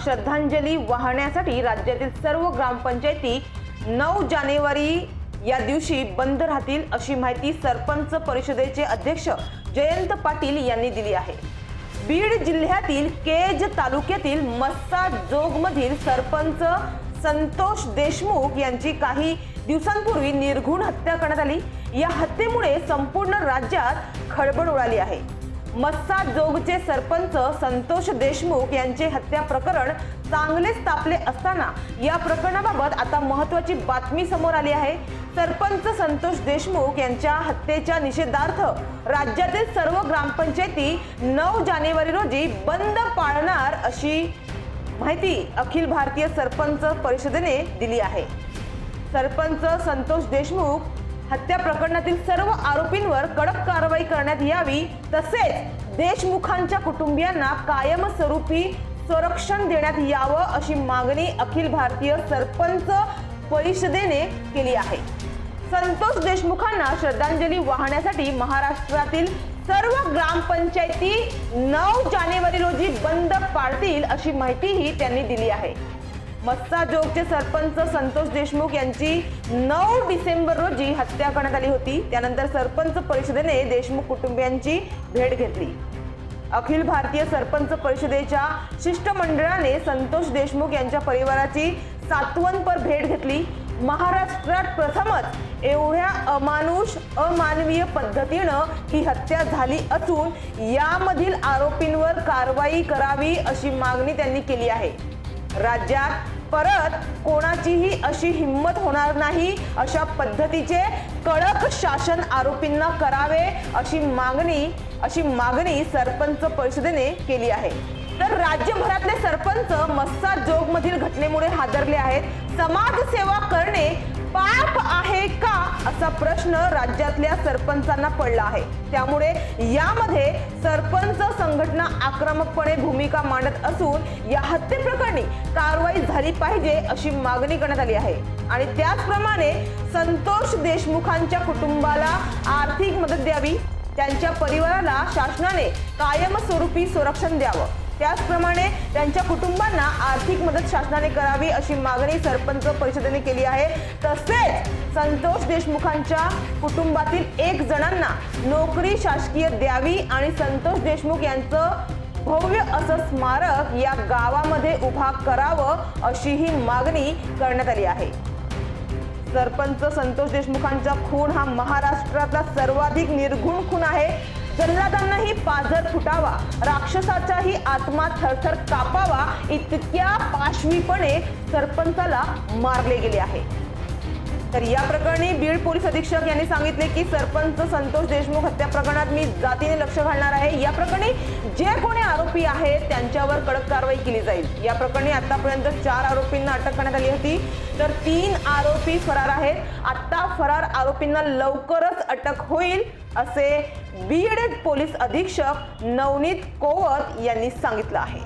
श्रद्धांजली वाहण्यासाठी राज्यातील सर्व ग्रामपंचायती 9 जानेवारी या दिवशी बंद राहतील अशी माहिती सरपंच परिषदेचे अध्यक्ष जयंत पाटील यांनी दिली आहे। बीड जिल्ह्यातील केज तालुक्यातील मस्साजोगमधील सरपंच संतोष देशमुख यांची काही दिवसांपूर्वी निर्घृण हत्या करण्यात आली। या हत्येमुळे संपूर्ण राज्यात खळबळ उडाली आहे। मस्साजोगचे सरपंच संतोष देशमुख यांचे हत्या प्रकरण चांगलेच तापले असताना या प्रकरणाबाबत आता महत्त्वाची बातमी समोर आली आहे। सरपंच संतोष देशमुख यांच्या हत्येच्या निषेधार्थ राज्यातील सर्व ग्रामपंचायती 9 जानेवारी रोजी बंद पाळणार अशी माहिती अखिल भारतीय सरपंच परिषदेने दिली आहे। सरपंच संतोष देशमुख हत्या प्रकरणातील सर्व आरोपींवर कडक कारवाई करण्यात यावी, तसेच देशमुखांच्या कुटुंबियांना कायमस्वरूपी संरक्षण देण्यात यावं अशी मागणी अखिल भारतीय सरपंच परिषदेने केली आहे। संतोष देशमुखांना श्रद्धांजली वाहण्यासाठी महाराष्ट्रातील सर्व ग्रामपंचायती 9 जानेवारी रोजी बंद पाळतील अशी माहितीही त्यांनी दिली आहे। मस्साजोगचे सरपंच संतोष देशमुख यांची 9 डिसेंबर रोजी हत्या करण्यात आली होती। त्यानंतर सरपंच परिषदेने देशमुख कुटुंबियांची भेट घेतली। अखिल भारतीय सरपंच परिषदेच्या शिष्टमंडळाने संतोष देशमुख यांच्या परिवाराची सांत्वनपर भेट घेतली। महाराष्ट्रात प्रथमच एवढ्या अमानवीय पद्धतीनं ही हत्या झाली असून यामधील आरोपींवर कारवाई करावी अशी मागणी त्यांनी केली आहे। राज्यात परत कोणाचीही अशी हिम्मत होणार नाही अशा पद्धतीचे कडक शासन आरोपींना करावे अशी मागणी सरपंच परिषदेने केली आहे। तर राज्यभरातले सरपंच मस्साजोगमधील घटनेमुळे हादरले आहेत। समाजसेवा करणे पाप आहे का असा प्रश्न राज्यातल्या सरपंचांना पडला आहे। त्यामुळे यामध्ये सरपंच संघटना आक्रमकपणे भूमिका मांडत असून या हत्येप्रकरणी कारवाई झाली पाहिजे अशी मागणी करण्यात आली आहे। आणि त्याचप्रमाणे संतोष देशमुखांच्या कुटुंबाला आर्थिक मदत द्यावी, त्यांच्या परिवाराला शासनाने कायमस्वरूपी संरक्षण द्यावं, त्याचप्रमाणे त्यांच्या कुटुंबांना आर्थिक मदत शासनाने करावी अशी मागणी सरपंच परिषदेने केली आहे। तसेच संतोष देशमुखांच्या कुटुंबातील 1 जणांना नोकरी शासकीय द्यावी आणि संतोष देशमुख यांचं भव्य असं स्मारक या गावामध्ये उभा करावं अशीही मागणी करण्यात आली आहे। सरपंच संतोष देशमुखांचा खून हा महाराष्ट्रातला सर्वाधिक निर्घृण खून आहे। जल्लादांनाही पाझर फुटावा, राक्षसाचाही आत्मा थरथर कापावा इतक्या पाशवीपणे सरपंचाला मारले गेले आहे। तर या प्रकरणी बीड पोलीस अधीक्षक यांनी सांगितले की सरपंच संतोष देशमुख हत्या प्रकरणात मी जातीने लक्ष घालणार आहे। या प्रकरणी जे कोणी आरोपी आहेत त्यांच्यावर कडक कारवाई केली जाईल। या प्रकरणी आतापर्यंत 4 आरोपींना अटक करण्यात आली होती, तर 3 आरोपी फरार आहेत। आता फरार आरोपींना लवकरच अटक होईल असे बीड पोलीस अधीक्षक नवनीत कोवत यांनी सांगितलं आहे।